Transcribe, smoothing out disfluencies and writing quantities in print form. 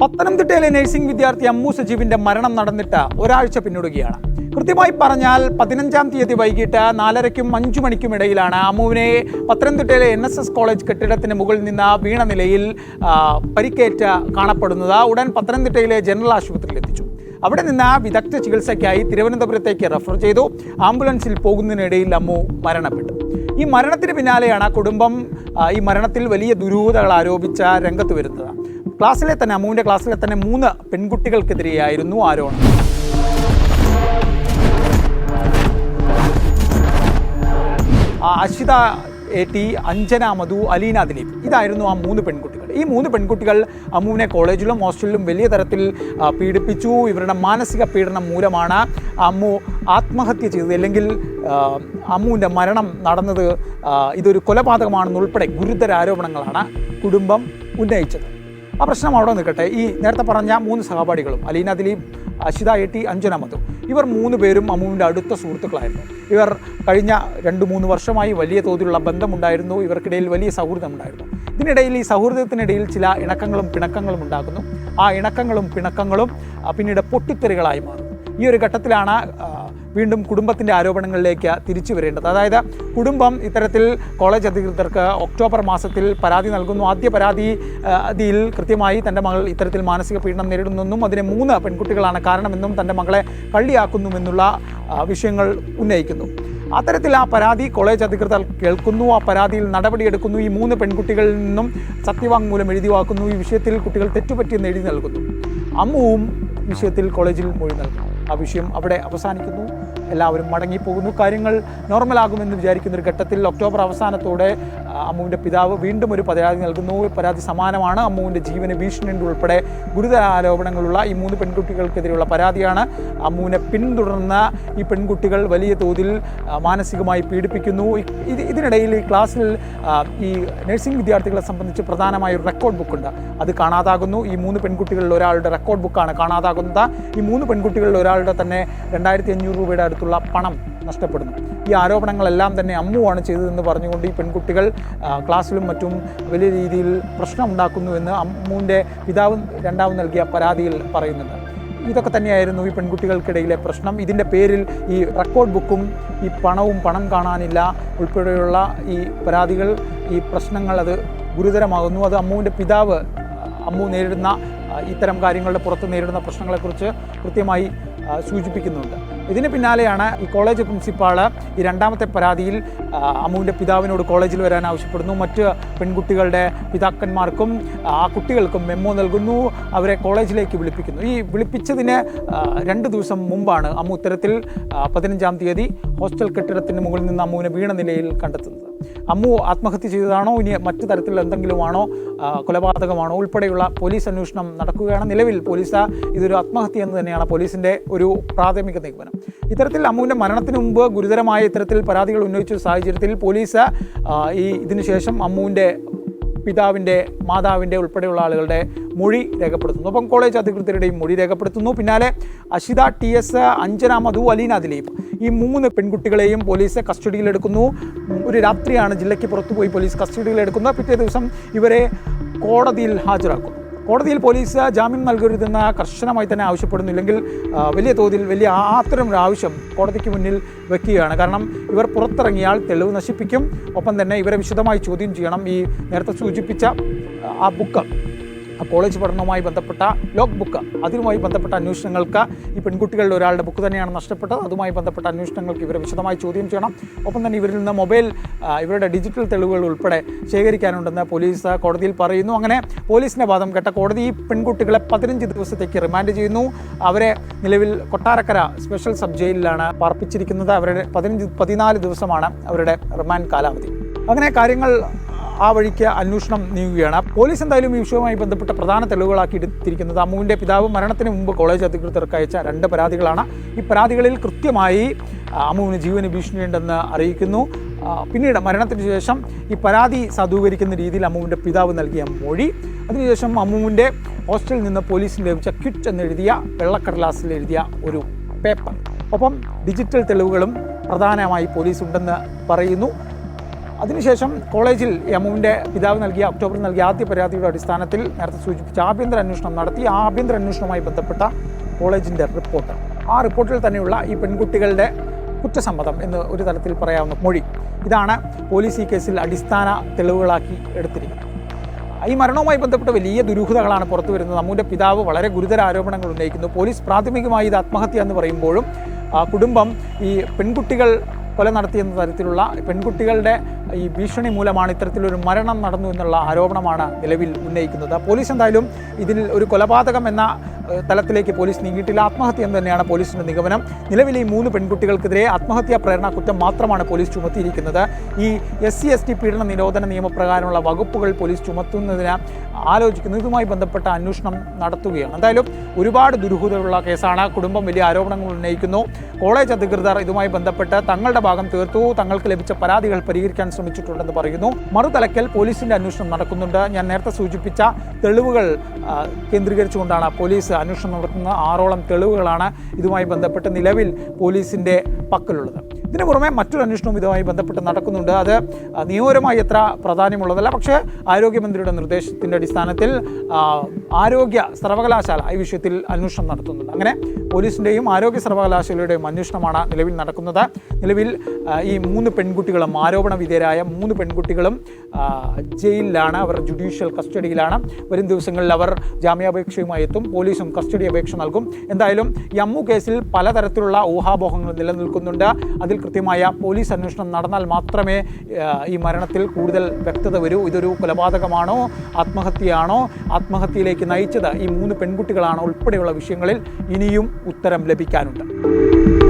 പത്തനംതിട്ടയിലെ നഴ്സിംഗ് വിദ്യാർത്ഥി അമ്മു സജീവിന്റെ മരണം നടന്നിട്ട് ഒരാഴ്ച പിന്നിടുകയാണ്. കൃത്യമായി പറഞ്ഞാൽ 15-ാം തീയതി വൈകിട്ട് 4:30-നും 5 മണിക്കും ഇടയിലാണ് അമ്മുവിനെ പത്തനംതിട്ടയിലെ NSS കോളേജ് കെട്ടിടത്തിന് മുകളിൽ നിന്ന് വീണ നിലയിൽ പരിക്കേറ്റ് കാണപ്പെടുന്നത്. ഉടൻ പത്തനംതിട്ടയിലെ ജനറൽ ആശുപത്രിയിൽ എത്തിച്ചു. അവിടെ നിന്ന് വിദഗ്ധ ചികിത്സയ്ക്കായി തിരുവനന്തപുരത്തേക്ക് റെഫർ ചെയ്തു. ആംബുലൻസിൽ പോകുന്നതിനിടയിൽ അമ്മു മരണപ്പെട്ടു. ഈ മരണത്തിന് പിന്നാലെയാണ് കുടുംബം ഈ മരണത്തിൽ വലിയ ദുരൂഹതകൾ ആരോപിച്ച് രംഗത്ത് വരുന്നത്. അമ്മുവിൻ്റെ ക്ലാസ്സിലെ തന്നെ 3 പെൺകുട്ടികൾക്കെതിരെയായിരുന്നു ആരോപണം. അശ്വിത AT, അഞ്ജന മധു, അലീന ദിലീപ്, ഇതായിരുന്നു ആ 3 പെൺകുട്ടികൾ. ഈ 3 പെൺകുട്ടികൾ അമ്മുവിനെ കോളേജിലും ഹോസ്റ്റലിലും വലിയ തരത്തിൽ പീഡിപ്പിച്ചു. ഇവരുടെ മാനസിക പീഡനം മൂലമാണ് അമ്മു ആത്മഹത്യ ചെയ്തത്, അല്ലെങ്കിൽ അമ്മുവിൻ്റെ മരണം നടന്നത് ഇതൊരു കൊലപാതകമാണെന്നുൾപ്പെടെ ഗുരുതര ആരോപണങ്ങളാണ് കുടുംബം ഉന്നയിച്ചത്. ആ പ്രശ്നം അവിടെ നിൽക്കട്ടെ. ഈ നേരത്തെ പറഞ്ഞ 3 സഹപാഠികളും അലീന ദിലീപ്, അശ്വിത AT, അഞ്ജന മധു, ഇവർ 3 പേരും അമ്മുവിൻ്റെ അടുത്ത സുഹൃത്തുക്കളായിരുന്നു. ഇവർ കഴിഞ്ഞ 2-3 വർഷമായി വലിയ തോതിലുള്ള ബന്ധമുണ്ടായിരുന്നു. ഇവർക്കിടയിൽ വലിയ സൗഹൃദമുണ്ടായിരുന്നു. ഇതിനിടയിൽ ഈ സൗഹൃദത്തിനിടയിൽ ചില ഇണക്കങ്ങളും പിണക്കങ്ങളും ഉണ്ടാകുന്നു. ആ ഇണക്കങ്ങളും പിണക്കങ്ങളും പിന്നീട് പൊട്ടിത്തെറികളായി മാറും. ഈ ഒരു ഘട്ടത്തിലാണ് വീണ്ടും കുടുംബത്തിൻ്റെ ആരോപണങ്ങളിലേക്ക് തിരിച്ചു വരേണ്ടത്. അതായത് കുടുംബം ഇത്തരത്തിൽ കോളേജ് അധികൃതർക്ക് ഒക്ടോബർ മാസത്തിൽ പരാതി നൽകുന്നു. ആദ്യ പരാതിയിൽ കൃത്യമായി തൻ്റെ മകൾ ഇത്തരത്തിൽ മാനസിക പീഡനം നേരിടുന്നെന്നും അതിന് 3 പെൺകുട്ടികളാണ് കാരണമെന്നും തൻ്റെ മകളെ കള്ളിയാക്കുന്നുവെന്നുള്ള വിഷയങ്ങൾ ഉന്നയിക്കുന്നു. അത്തരത്തിൽ ആ പരാതി കോളേജ് അധികൃതർ കേൾക്കുന്നു. ആ പരാതിയിൽ നടപടിയെടുക്കുന്നു. ഈ 3 പെൺകുട്ടികളിൽ നിന്നും സത്യവാങ്മൂലം എഴുതിവാക്കുന്നു. ഈ വിഷയത്തിൽ കുട്ടികൾ തെറ്റുപറ്റിയെന്ന് എഴുതി നൽകുന്നു. അമ്മുവും വിഷയത്തിൽ കോളേജിൽ മൊഴി നൽകുന്നു. ആ വിഷയം അവിടെ അവസാനിക്കുന്നു. എല്ലാവരും മടങ്ങിപ്പോകുന്നു. കാര്യങ്ങൾ നോർമലാകുമെന്ന് വിചാരിക്കുന്ന ഒരു ഘട്ടത്തിൽ ഒക്ടോബർ അവസാനത്തോടെ അമ്മുവിൻ്റെ പിതാവ് വീണ്ടും ഒരു പരാതി നൽകുന്നു. പരാതി സമാനമാണ്. അമ്മുവിൻ്റെ ജീവന് ഭീഷണിയുണ്ട് ഉൾപ്പെടെ ഗുരുതര ആരോപണങ്ങളുള്ള ഈ 3 പെൺകുട്ടികൾക്കെതിരെയുള്ള പരാതിയാണ്. അമ്മുവിനെ പിന്തുടർന്ന് ഈ പെൺകുട്ടികൾ വലിയ തോതിൽ മാനസികമായി പീഡിപ്പിക്കുന്നു. ഇതിനിടയിൽ ഈ ക്ലാസ്സിൽ ഈ നഴ്സിംഗ് വിദ്യാർത്ഥികളെ സംബന്ധിച്ച് പ്രധാനമായ ഒരു റെക്കോർഡ് ബുക്കുണ്ട്. അത് കാണാതാകുന്നു. ഈ 3 പെൺകുട്ടികളിൽ ഒരാളുടെ റെക്കോർഡ് ബുക്കാണ് കാണാതാകുന്നത്. ഈ 3 പെൺകുട്ടികളിൽ ഒരാളുടെ തന്നെ 2500 രൂപയുടെ അടുത്തുള്ള പണം നഷ്ടപ്പെടുന്നു. ഈ ആരോപണങ്ങളെല്ലാം തന്നെ അമ്മുവാണ് ചെയ്തതെന്ന് പറഞ്ഞുകൊണ്ട് ഈ പെൺകുട്ടികൾ ക്ലാസ്സിലും മറ്റും വലിയ രീതിയിൽ പ്രശ്നം ഉണ്ടാക്കുന്നുവെന്ന് അമ്മുവിൻ്റെ പിതാവ് രണ്ടാമത് നൽകിയ പരാതിയിൽ പറയുന്നുണ്ട്. ഇതൊക്കെ തന്നെയായിരുന്നു ഈ പെൺകുട്ടികൾക്കിടയിലെ പ്രശ്നം. ഇതിൻ്റെ പേരിൽ ഈ റെക്കോർഡ് ബുക്കും ഈ പണം കാണാനില്ല ഉൾപ്പെടെയുള്ള ഈ പരാതികൾ, ഈ പ്രശ്നങ്ങൾ അത് ഗുരുതരമാകുന്നു. അത് അമ്മുവിൻ്റെ പിതാവ് അമ്മു നേരിടുന്ന ഇത്തരം കാര്യങ്ങളുടെ പുറത്ത് നേരിടുന്ന പ്രശ്നങ്ങളെക്കുറിച്ച് കൃത്യമായി സൂചിപ്പിക്കുന്നുണ്ട്. ഇതിന് പിന്നാലെയാണ് ഈ കോളേജ് പ്രിൻസിപ്പാൾ ഈ 2ാമത്തെ പരാതിയിൽ അമ്മുവിൻ്റെ പിതാവിനോട് കോളേജിൽ വരാൻ ആവശ്യപ്പെടുന്നു. മറ്റ് പെൺകുട്ടികളുടെ പിതാക്കന്മാർക്കും ആ കുട്ടികൾക്കും മെമ്മോ നൽകുന്നു. അവരെ കോളേജിലേക്ക് വിളിപ്പിക്കുന്നു. ഈ വിളിപ്പിച്ചതിന് 2 ദിവസം മുമ്പാണ് അമ്മു ഇത്തരത്തിൽ 15-ാം തീയതി ഹോസ്റ്റൽ കെട്ടിടത്തിന് മുകളിൽ നിന്ന് അമ്മുവിനെ വീണ നിലയിൽ കണ്ടെത്തുന്നത്. അമ്മു ആത്മഹത്യ ചെയ്തതാണോ, ഇനി മറ്റു തരത്തിലുള്ള എന്തെങ്കിലുമാണോ, കൊലപാതകമാണോ ഉൾപ്പെടെയുള്ള പോലീസ് അന്വേഷണം നടക്കുകയാണ്. നിലവിൽ പോലീസ് ഇതൊരു ആത്മഹത്യ എന്ന് തന്നെയാണ് പോലീസിൻ്റെ ഒരു പ്രാഥമിക നിഗമനം. ഇത്തരത്തിൽ അമ്മുവിൻ്റെ മരണത്തിന് മുമ്പ് ഗുരുതരമായ ഇത്തരത്തിൽ പരാതികൾ ഉന്നയിച്ച സാഹചര്യത്തിൽ പോലീസ് ഇതിനുശേഷം അമ്മുവിൻ്റെ പിതാവിൻ്റെ, മാതാവിൻ്റെ ഉൾപ്പെടെയുള്ള ആളുകളുടെ മൊഴി രേഖപ്പെടുത്തുന്നു. അപ്പം കോളേജ് അധികൃതരുടെയും മൊഴി രേഖപ്പെടുത്തുന്നു. പിന്നാലെ അശ്വിത TS, അഞ്ജന മധു, അലീന ദിലീപ്, ഈ 3 പെൺകുട്ടികളെയും പോലീസ് കസ്റ്റഡിയിലെടുക്കുന്നു. ഒരു രാത്രിയാണ് ജില്ലയ്ക്ക് പുറത്തുപോയി പോലീസ് കസ്റ്റഡിയിലെടുക്കുന്നത്. പിറ്റേ ദിവസം ഇവരെ കോടതിയിൽ ഹാജരാക്കും. കോടതിയിൽ പോലീസ് ജാമ്യം നൽകരുതെന്ന് കർശനമായി തന്നെ ആവശ്യപ്പെടുന്നില്ലെങ്കിൽ വലിയ തോതിൽ അത്തരം ഒരു ആവശ്യം കോടതിക്ക് മുന്നിൽ വയ്ക്കുകയാണ്. കാരണം ഇവർ പുറത്തിറങ്ങിയാൽ തെളിവ് നശിപ്പിക്കും. ഒപ്പം തന്നെ ഇവരെ വിശദമായി ചോദ്യം ചെയ്യണം. ഈ നേരത്തെ സൂചിപ്പിച്ച ആ ബുക്ക്, കോളേജ് പഠനവുമായി ബന്ധപ്പെട്ട ലോഗ് ബുക്ക്, അതുമായി ബന്ധപ്പെട്ട അന്വേഷണങ്ങൾക്ക് ഈ പെൺകുട്ടികളുടെ ഒരാളുടെ ബുക്ക് തന്നെയാണ് നഷ്ടപ്പെട്ടത്. അതുമായി ബന്ധപ്പെട്ട അന്വേഷണങ്ങൾക്ക് ഇവരെ വിശദമായി ചോദ്യം ചെയ്യണം. ഒപ്പം തന്നെ ഇവരിൽ നിന്ന് മൊബൈൽ, ഇവരുടെ ഡിജിറ്റൽ തെളിവുകൾ ഉൾപ്പെടെ ശേഖരിക്കാനുണ്ടെന്ന് പോലീസ് കോടതിയിൽ പറയുന്നു. അങ്ങനെ പോലീസിൻ്റെ വാദം കേട്ട കോടതി ഈ പെൺകുട്ടികളെ 15 ദിവസത്തേക്ക് റിമാൻഡ് ചെയ്യുന്നു. അവരെ നിലവിൽ കൊട്ടാരക്കര സ്പെഷ്യൽ സബ് ജയിലിലാണ് പാർപ്പിച്ചിരിക്കുന്നത്. അവരുടെ 14 ദിവസമാണ് അവരുടെ റിമാൻഡ് കാലാവധി. അങ്ങനെ കാര്യങ്ങൾ ആ വഴിക്ക് അന്വേഷണം നീങ്ങുകയാണ്. പോലീസ് എന്തായാലും ഈ വിഷയവുമായി ബന്ധപ്പെട്ട പ്രധാന തെളിവുകളാക്കി എടുത്തിരിക്കുന്നത് അമ്മുവിൻ്റെ പിതാവ് മരണത്തിന് മുമ്പ് കോളേജ് അധികൃതർക്ക് അയച്ച 2 പരാതികളാണ്. ഈ പരാതികളിൽ കൃത്യമായി അമ്മുവിന് ജീവന് ഭീഷണിയുണ്ടെന്ന് അറിയിക്കുന്നു. പിന്നീട് മരണത്തിന് ശേഷം ഈ പരാതി സാധൂകരിക്കുന്ന രീതിയിൽ അമ്മുവിൻ്റെ പിതാവ് നൽകിയ മൊഴി, അതിനുശേഷം അമ്മുവിൻ്റെ ഹോസ്റ്റലിൽ നിന്ന് പോലീസിന് ലഭിച്ച ക്വിറ്റ് എന്നെഴുതിയ വെള്ളക്കടലാസിൽ എഴുതിയ ഒരു പേപ്പർ, ഒപ്പം ഡിജിറ്റൽ തെളിവുകളും പ്രധാനമായി പോലീസ് ഉണ്ടെന്ന് പറയുന്നു. അതിനുശേഷം കോളേജിൽ ഈ അമ്മുവിൻ്റെ പിതാവ് നൽകിയ ഒക്ടോബറിൽ നൽകിയ ആദ്യ പരാതിയുടെ അടിസ്ഥാനത്തിൽ നേരത്തെ സൂചിപ്പിച്ച ആഭ്യന്തര അന്വേഷണം നടത്തി. ആ ആഭ്യന്തര അന്വേഷണവുമായി ബന്ധപ്പെട്ട കോളേജിൻ്റെ റിപ്പോർട്ട്, ആ റിപ്പോർട്ടിൽ തന്നെയുള്ള ഈ പെൺകുട്ടികളുടെ കുറ്റസമ്മതം എന്ന് ഒരു തരത്തിൽ പറയാവുന്ന മൊഴി, ഇതാണ് പോലീസ് ഈ കേസിൽ അടിസ്ഥാന തെളിവുകളാക്കി എടുത്തിരിക്കുന്നത്. ഈ മരണവുമായി ബന്ധപ്പെട്ട് വലിയ ദുരൂഹതകളാണ് പുറത്തു വരുന്നത്. അമ്മുവിൻ്റെ പിതാവ് വളരെ ഗുരുതര ആരോപണങ്ങൾ ഉന്നയിക്കുന്നു. പോലീസ് പ്രാഥമികമായി ഇത് ആത്മഹത്യ എന്ന് പറയുമ്പോഴും കുടുംബം ഈ പെൺകുട്ടികൾ കൊല നടത്തിയെന്ന തരത്തിലുള്ള പെൺകുട്ടികളുടെ ഈ ഭീഷണി മൂലമാണ് ഇത്തരത്തിലൊരു മരണം നടന്നു എന്നുള്ള ആരോപണമാണ് നിലവിൽ ഉന്നയിക്കുന്നത്. പോലീസ് എന്തായാലും ഇതിൽ ഒരു കൊലപാതകം എന്ന തലത്തിലേക്ക് പോലീസ് നീങ്ങിയിട്ടില്ല, ആത്മഹത്യ എന്ന് തന്നെയാണ് പോലീസിൻ്റെ നിഗമനം. നിലവിൽ ഈ 3 പെൺകുട്ടികൾക്കെതിരെ ആത്മഹത്യാ പ്രേരണ കുറ്റം മാത്രമാണ് പോലീസ് ചുമത്തിയിരിക്കുന്നത്. ഈ SC/ST പീഡന നിരോധന നിയമപ്രകാരമുള്ള വകുപ്പുകൾ പോലീസ് ചുമത്തുന്നതിന് ആലോചിക്കുന്നു. ഇതുമായി ബന്ധപ്പെട്ട അന്വേഷണം നടത്തുകയാണ്. എന്തായാലും ഒരുപാട് ദുരൂഹതയുള്ള കേസാണ്. കുടുംബം വലിയ ആരോപണങ്ങൾ ഉന്നയിക്കുന്നു. കോളേജ് അധികൃതർ ഇതുമായി ബന്ധപ്പെട്ട് തങ്ങളുടെ ഭാഗം തീർത്തു, തങ്ങൾക്ക് ലഭിച്ച പരാതികൾ പരിഹരിക്കാൻ ശ്രമിച്ചിട്ടുണ്ടെന്ന് പറയുന്നു. മറുതലക്കൽ പോലീസിൻ്റെ അന്വേഷണം നടക്കുന്നുണ്ട്. ഞാൻ നേരത്തെ സൂചിപ്പിച്ച തെളിവുകൾ കേന്ദ്രീകരിച്ചുകൊണ്ടാണ് പോലീസ് അന്വേഷണം നടത്തുന്ന 6ഓളം തെളിവുകളാണ് ഇതുമായി ബന്ധപ്പെട്ട് നിലവിൽ പോലീസിൻ്റെ പക്കലുള്ളത്. ഇതിനു പുറമെ മറ്റൊരു അന്വേഷണവും ഇതുമായി ബന്ധപ്പെട്ട് നടക്കുന്നുണ്ട്. അത് നിയമപരമായി എത്ര പ്രാധാന്യമുള്ളതല്ല, പക്ഷേ ആരോഗ്യമന്ത്രിയുടെ നിർദ്ദേശത്തിൻ്റെ അടിസ്ഥാനത്തിൽ ആരോഗ്യ സർവകലാശാല ഈ വിഷയത്തിൽ അന്വേഷണം നടത്തുന്നുണ്ട്. അങ്ങനെ പോലീസിൻ്റെയും ആരോഗ്യ സർവകലാശാലയുടെയും അന്വേഷണമാണ് നിലവിൽ നടക്കുന്നത്. നിലവിൽ ഈ 3 പെൺകുട്ടികളും, ആരോപണ വിധേയരായ 3 പെൺകുട്ടികളും ജയിലിലാണ്. അവർ ജുഡീഷ്യൽ കസ്റ്റഡിയിലാണ്. വരും ദിവസങ്ങളിൽ അവർ ജാമ്യാപേക്ഷയുമായി എത്തും. പോലീസും കസ്റ്റഡി അപേക്ഷ നൽകും. എന്തായാലും ഈ അമ്മു കേസിൽ പലതരത്തിലുള്ള ഊഹാപോഹങ്ങൾ നിലനിൽക്കുന്നുണ്ട്. അതിൽ കൃത്യമായ പോലീസ് അന്വേഷണം നടന്നാൽ മാത്രമേ ഈ മരണത്തിൽ കൂടുതൽ വ്യക്തത വരൂ. ഇതൊരു കൊലപാതകമാണോ, ആത്മഹത്യയാണോ, ആത്മഹത്യയിലേക്ക് നയിച്ചത് ഈ 3 പെൺകുട്ടികളാണോ ഉൾപ്പെടെയുള്ള വിഷയങ്ങളിൽ ഇനിയും ഉത്തരം ലഭിക്കാനുണ്ട്.